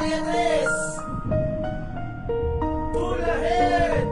Beatriz! Full ahead!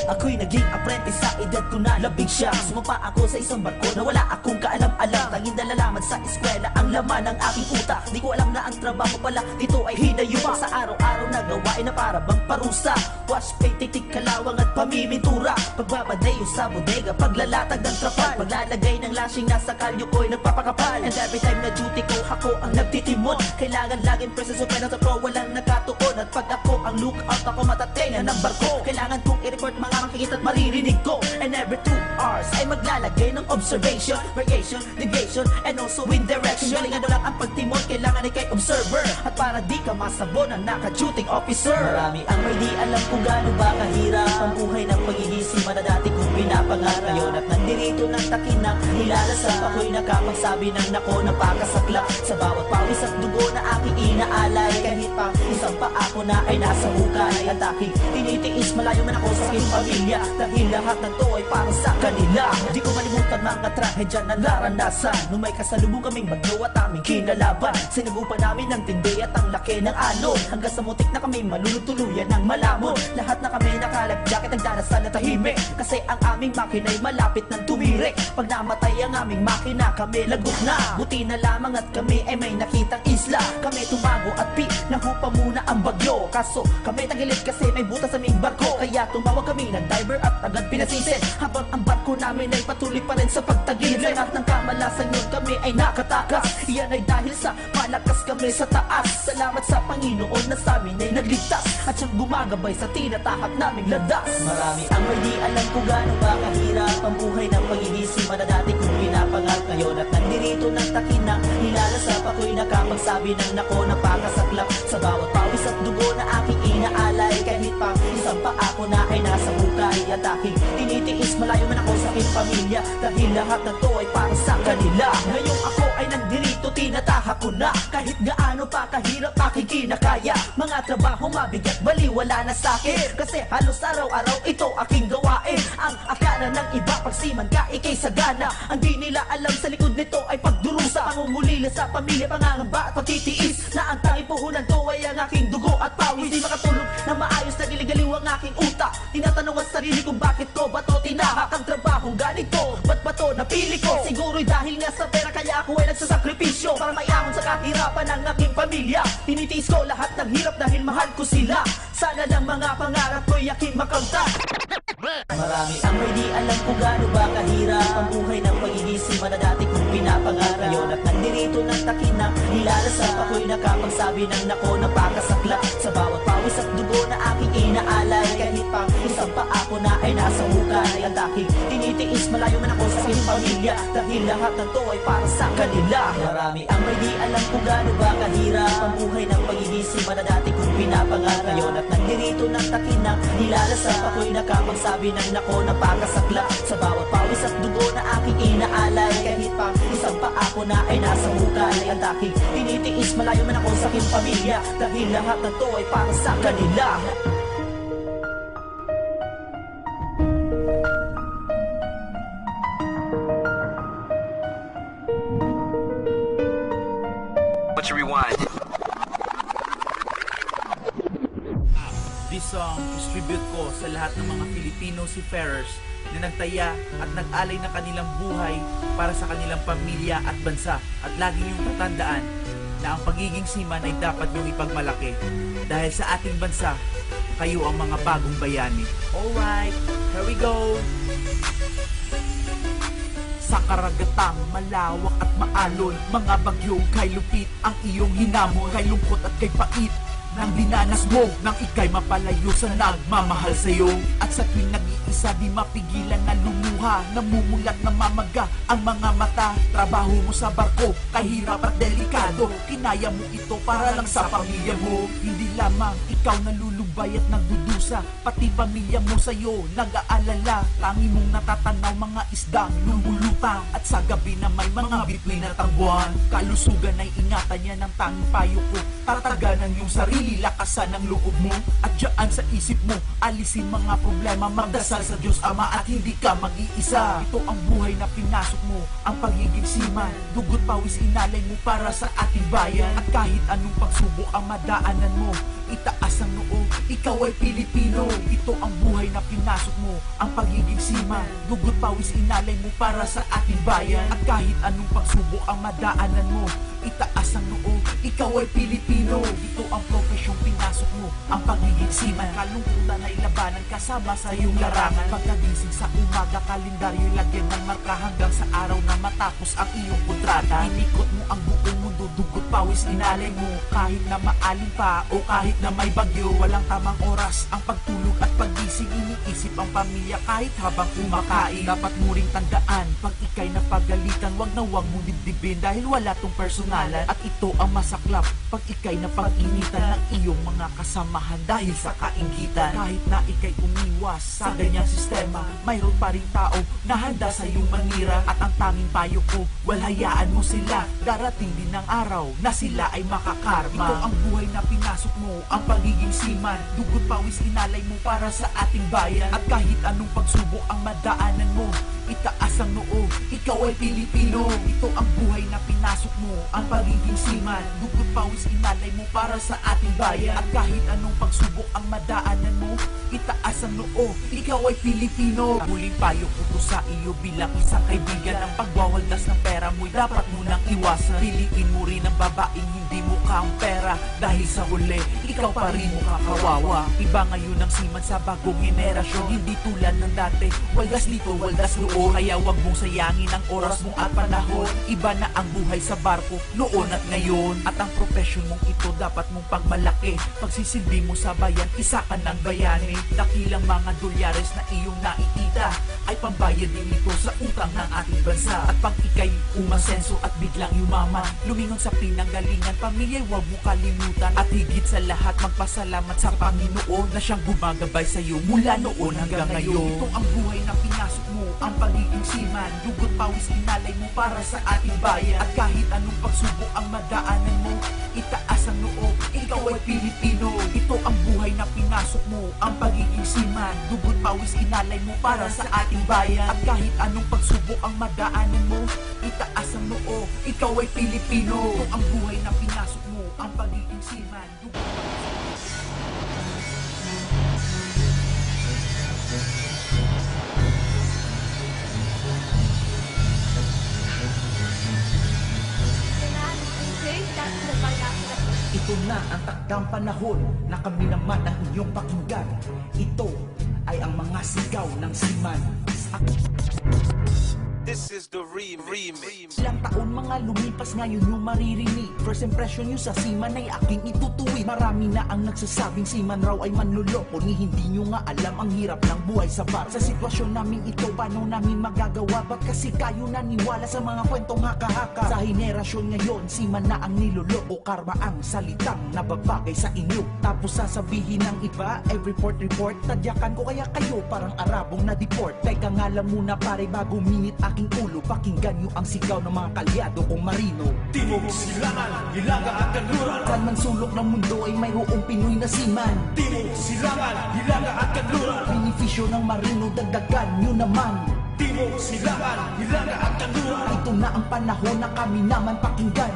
Ako'y naging apprentice sa edad ko na labing siya. Sumapa ako sa isang barko na wala akong kaalam-alam. Tanging nalalaman sa eskwela ang laman ng aking utak. Di ko alam na ang trabaho pala dito ay hinayuma. Sa araw-araw na gawain na para bang parusa. Wash pay, titik, kalawang at pamimintura. Pagbabadayo sa bodega, paglalatag ng trapal. Paglalagay ng lashing nasa kalyo ko'y nagpapakapal. And every time na duty ko, ako ang nagtitimon. Kailangan laging presence of pen at pro, walang nakatuon. At pag ako ang lookout, ako matatenga ng barko. Kailangan kong i-report mga makikita at maririnig ko. And every 2 hours ay maglalagay ng observation, variation, deviation, and also wind direction. Galingan lang ang pagtimon, kailangan ay kay observer. At para di ka masabon ang naka-shooting officer. Marami ang may di alam kung gaano ba kahirap ang buhay ng pagigisima na dati kong pinapangarap. Ngayon at nandirito ng takinang nilalasap, ako'y nakapagsabi ng nako na pakasaklap. Sa bawat pawis at dugo na aking inaalay, kahit pa isang pa ako na ay nasa hukay. At aking tinitiis, malayo man ako sa aking pamilya, dahil lahat ng to ay para sa kanila. Di ko malimutan mga trahedya na naranasan nung may kasalubong kaming bagyo at aming kinalaban. Sinagupan namin ng tindi at ang laki ng alon, hanggang sa mutik na kami malulutuluyan ng malamon. Lahat na kami nakalagjakit ang darasal na tahimik, kasi ang aming makina'y malapit ng tumirik. Pag namatay ang aming makina, kami lagok na. Buti na lamang at kami ay may nakitang isla. Kami tumago at nahupa muna ang bagyo. Kaso kami tagilid kasi may butas sa aming barko, kaya tumawag kami ng diver at agad pinasisid. Habang ang barko namin ay patuloy pa rin sa pagtagilid. Sa lahat ng kamalasan yun kami ay nakatakas. Iyan ay dahil sa malakas kami sa taas. Salamat sa Panginoon na sa amin ay nagligtas, at siyang gumagabay sa tinatahak naming landas. Marami ang may di alam kung gaano ba kahirap ang buhay ng pagigisima na dati kong pinapangarap. Ngayon at nandirito ng takinang nilalasap, ako'y nakapagsabi ng nako na pakasaklap. Sa bawat pawis at dugo na aking inaalay, kahit pa isang pa ako na ay nasa hukay. At aking tinitiis, malayo man ako sa aking pamilya, dahil lahat ng to ay para sa kanila. Ngayong ako ay nandirito, tinatahak ko na kahit gaano pa kahirap aking kinakaya. Mga trabaho mabigat, baliwala na sa'kin, kasi halos araw-araw ito aking gawain. Ang akala ng iba pagsiman ka ikay sagana, ang di nila alam sa likod nito ay pagdurusa. Pangungulila sa pamilya, pangangamba at pagtitiis, na ang tanging puhunan to ay ang aking dugo at pawis. Di makatulog na maayos, nagiligaw ang aking utak. Tinatanong ang sarili kung bakit ko ba to tinahak ang trabahong ganito, ba't ba to napili ko? Siguro'y dahil nga sa pera, kaya ako ay nagsasakripisyo para maiamon sa kahirapan ng aking pamilya. Tinitiis ko lahat ng hirap dahil mahal ko sila. Sana lang mga pangarap ko'y aking makamtan. Marami ang may di alam kung gaano ba kahirap ang buhay ng pagigisima na dati kong pinapangarap. Ngayon at nandirito ng takinang nilalasap, ako'y nakapagsabi ng nako na pakasaklap. Sa bawat pawis at dugo na aking inaalay, kahit pa isang pa ako na ay nasa hukay. At aking tinitiis, malayo man ako sa aking pamilya, dahil lahat ng to ay para sa kanila. Marami ang may di alam kung gaano ba kahirap ang buhay ng pagigisima na dati kong pinapangarap. Ngayon at nandirito ng takinang nilalasap, ako'y nakapagsabi ng nako na pakasaklap. Sa bawat pawis at dugo na aking inaalay, kahit pa isang pa ako na ay nasa hukay. At aking tinitiis, malayo man ako sa aking pamilya, dahil lahat ng to ay para sa kanila. Let's rewind. This song, distribute ko sa lahat ng mga Filipino seafarers na nagtaya at nag-alay ng kanilang buhay para sa kanilang pamilya at bansa. At lagi niyong tatandaan na ang pagiging seaman ay dapat niyong ipagmalaki, dahil sa ating bansa, kayo ang mga bagong bayani. Alright, here we go! Sa karagatang malawak at maalon, mga bagyo kay lupit ang iyong hinamon, kay lungkot at kay pait nang dinanas mo, nang ika'y mapalayo sa nagmamahal sa'yo. At sa tuwing nag-iisa, di mapigilan na lumuha, namumulat na mamaga ang mga mata. Trabaho mo sa barko, kahirap at delikado, kinaya mo ito para lang sa pamilya mo. Hindi lamang ikaw nalulungkot, nagtatambay at nagdudusa, pati pamilya mo sa'yo nag-aalala. Tangi mong natatanaw mga isdang lumulutang, at sa gabi na may mga bituin at buwan. Kalusugan ay ingatan niya ng tanging payo ko. Tataganan yung sarili, lakasan ang loob mo, at dyan sa isip mo alisin mga problema. Magdasal sa Diyos Ama at hindi ka mag-iisa. Ito ang buhay na pinasok mo, ang pagiging seaman. Dugot pawis inalay mo para sa ating bayan. At kahit anong pagsubok ang madaanan mo, itaas ang noo, ikaw ay Pilipino. Ito ang buhay na pinasok mo, ang pagiging seaman. Dugot pawis inalay mo para sa ating bayan. At kahit anong pagsubok ang madaanan mo, itaas ang noo, ikaw ay Pilipino. Ito ang profesyong pinasok mo, ang pagiging seaman. Kalungkutan ay labanan kasama sa iyong larangan. Pagkagising sa umaga, kalendaryo lagyan ng marka hanggang sa araw na matapos ang iyong kontrata. Inikot mo ang buong mundo, dugot pawis inalay mo. Kahit na maalim pa o kahit na may bagyo, walang tamang oras ang pagtulog at paggising. Iniisip ang pamilya kahit habang kumakain. Dapat mo ring tandaan, pag ikay napagalitan, wag na wag mo dibdibin dahil wala tong personalan. At ito ang masaklap, pag ikay napag-initan ng iyong mga kasamahan dahil sa kaingitan. Kahit na ikay umiwas sa ganyang sistema, mayroon pa rin tao na handa sa iyong manira. At ang tanging payo ko, hayaan mo sila. Darating din ang araw na sila ay makakarma. Ito ang buhay na pinasok mo, ang pagiging seaman. Dugot pawis inalay mo para sa ating bayan. At kahit anong pagsubok ang madaanan mo, itaas ang noo, ikaw ay Pilipino. Ito ang buhay na pinasok mo, ang pagiging seaman. Dugot pawis inalay mo para sa ating bayan. At kahit anong pagsubok ang madaanan mo, itaas ang noo, ikaw ay Pilipino. Huling payo ko to sa iyo bilang isang kaibigan. Ang pagwawaldas ng pera mo'y dapat mo nang iwasan. Piliin mo rin ang babaeng hindi mo kang pera, dahil sa huli, ikaw pa rin mo kakawawa. Iba ngayon ang seaman sa bagong henerasyon, hindi tulad ng dati. Waldas dito, waldas noon, kaya wag mong sayangin ang oras mo at panahon. Iba na ang buhay sa barko, noon at ngayon. At ang profesyon mong ito dapat mong pagmalaki. Pagsisilbi mo sa bayan, isa ka ng bayani. Dakilang mga dolyares na iyong nakikita ay pambayad din ito sa utang ng ating bansa. At pag ikay umasenso at biglang yumaman, lumingon sa pinanggalingan, pamilya'y huwag mo kalimutan. At higit sa lahat, magpasalamat sa Panginoon na siyang gumagabay sa iyo mula noon hanggang ngayon. Ito ang buhay na pinasok mo, ang pagiging seaman. Dugot pawis inalay mo para sa ating bayan. At kahit anong pagsubok ang madaanan mo, itaas ang noo, ikaw ay Pilipino. Ito ang buhay na pinasok mo, ang pagiging seaman. Dugot pawis inalay mo para sa ating bayan. At kahit anong pagsubok ang madaanan mo, itaas ang noo, ikaw ay Pilipino. Ito ang buhay na pinasok mo, ang pagiging seaman. Ito na ang takdang panahon na kami naman ang iyong pakinggan. Ito ay ang mga sigaw ng seaman. This is the remix. Ilang taon mga lumipas, ngayon yung maririnig. First impression nyo sa seaman ay aking itutuwid. Marami na ang nagsasabing seaman raw ay manloloko, ni hindi nyo nga alam ang hirap ng buhay sa bar. Sa sitwasyon namin ito, paano namin magagawa? Ba't kasi kayo naniwala sa mga kwentong haka-haka? Sa henerasyon ngayon, seaman na ang niloloko. Karma ang salitang nababagay sa inyo. Tapos sasabihin ng iba, every report, tadyakan ko kaya kayo parang Arabong na-deport. Teka nga lang muna pare, bago minit aking ulo, pakinggan nyo ang sigaw ng mga kalyado kong marino. Timog, Silangan, Hilaga at Kanluran. Saan man sulok ng mundo ay mayroong Pinoy na seaman. Timog, Silangan, Hilaga at Kanluran. Benepisyo ng marino, dagdagan nyo naman. Timog, Silangan, Hilaga at Kanluran. Ito na ang panahon na kami naman pakinggan.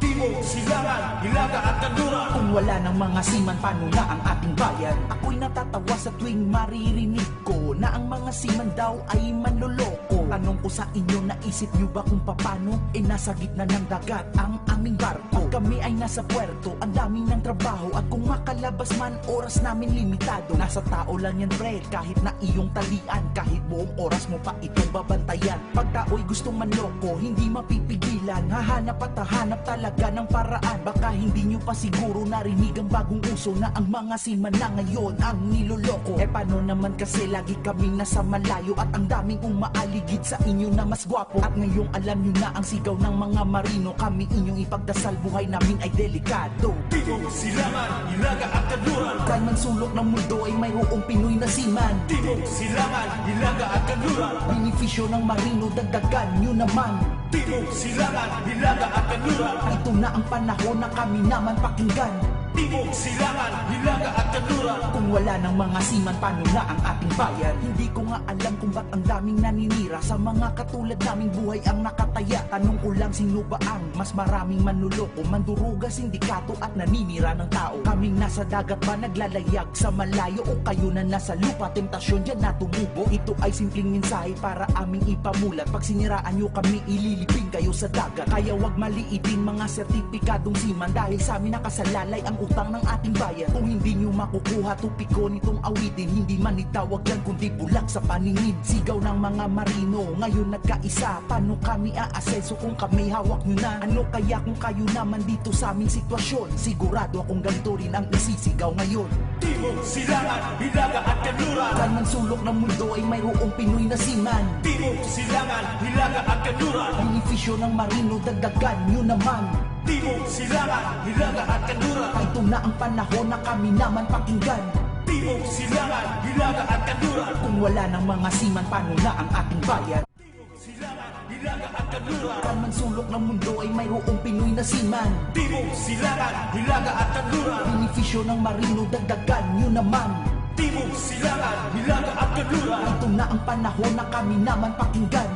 Timog, Silangan, Hilaga at Kanluran. Kung wala ng mga seaman, paano na ang ating bayan? Ako'y natatawa sa tuwing maririnig ko na ang mga seaman daw ay manloloko. Tanong ko sa inyo, naisip nyo ba kung paano? Nasa gitna ng dagat ang aming barko. Kami ay nasa puerto, ang daming ng trabaho. At kung makalabas man, oras namin limitado. Nasa tao lang yan pre, kahit na iyong talian. Kahit buong oras mo pa itong babantayan. Pag tao'y gustong manloko, hindi mapipigilan. Hahanap at hahanap talaga ng paraan. Baka hindi nyo pa siguro narinig ang bagong uso na ang mga seaman na ngayon ang niloloko. Paano naman kasi lagi kaming nasa malayo at ang daming umaaligid sa inyo na mas gwapo. At ngayong alam nyo na ang sigaw ng mga marino, kami inyong ipagdasal buhay buhay namin ay delikado. Timog, Silangan, Hilaga at Kanluran. Saan man sulok ng mundo ay mayroong Pinoy na seaman. Timog, Silangan, Hilaga at Kanluran. Benepisyo ng marino, dagdagan nyo naman. Timog, Silangan, Hilaga at Kanluran. Ito na ang panahon na kami naman pakinggan. Timog, Silangan, Hilaga at Kanluran. Kung wala ng mga seaman, paano na ang ating bayan? Hindi ko nga alam kung ba't ang daming naninira. Sa mga katulad naming buhay ang nakataya. Tanong ko lang, sino ba ang mas maraming manluloko, manduruga, sindikato at naninira ng tao? Kaming nasa dagat ba naglalayag sa malayo, o kayo na nasa lupa, tentasyon dyan na tumubo? Ito ay simpleng mensahe para aming ipamulat. Pag siniraan nyo kami, ililibing kayo sa dagat. Kaya wag maliitin mga sertipikadong seaman, dahil sa amin nakasalalay ang utang ng ating bayan. Kung hindi nyo makukuha tupiko nitong awitin, hindi man itawag yan kundi bulak sa paningin. Sigaw ng mga marino, ngayon nagkaisa. Paano kami aaseso kung kami hawak nyo na? Ano kaya kung kayo naman dito sa aming sitwasyon? Sigurado akong ganito rin ang isisigaw ngayon. Timog, Silangan, Hilaga at Kanluran. Saan man sulok ng mundo ay mayroong Pinoy na seaman. Timog, Silangan, Hilaga at Kanluran. Benepisyo ng marino, dagdagan nyo naman. Timog, Silangan, Hilaga at Kanluran. Ito na ang panahon na kami naman pakinggan. Timog, Silangan, Hilaga at Kanluran. Kung wala ng mga seaman, paano na ang ating bayan? Timog, Silangan, Hilaga at Kanluran. Saan man sulok ng mundo ay mayroong Pinoy na seaman. Timog, Silangan, Hilaga at Kanluran. Benepisyo ng marino, dagdagan nyo naman. Timog, Silangan, Hilaga at Kanluran. Ito na ang panahon na kami naman pakinggan.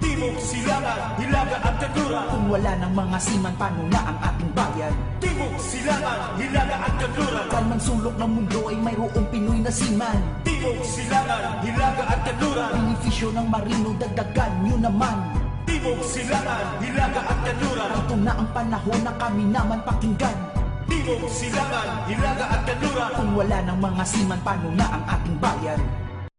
Timog, Silangan, Hilaga at Kanluran. Kung wala ng mga seaman, paano na ang ating bayan? Timog, Silangan, Hilaga at Kanluran. Saan man sulok ng mundo ay mayroong Pinoy na seaman. Timog, Silangan, Hilaga at Kanluran. Benepisyo ng marino, dagdagan nyo naman. Timog, Silangan, Hilaga at Kanluran. Ito na ang panahon na kami naman pakinggan. Timog, Silangan, Hilaga at Kanluran. Kung wala ng mga seaman, paano na ang ating bayan?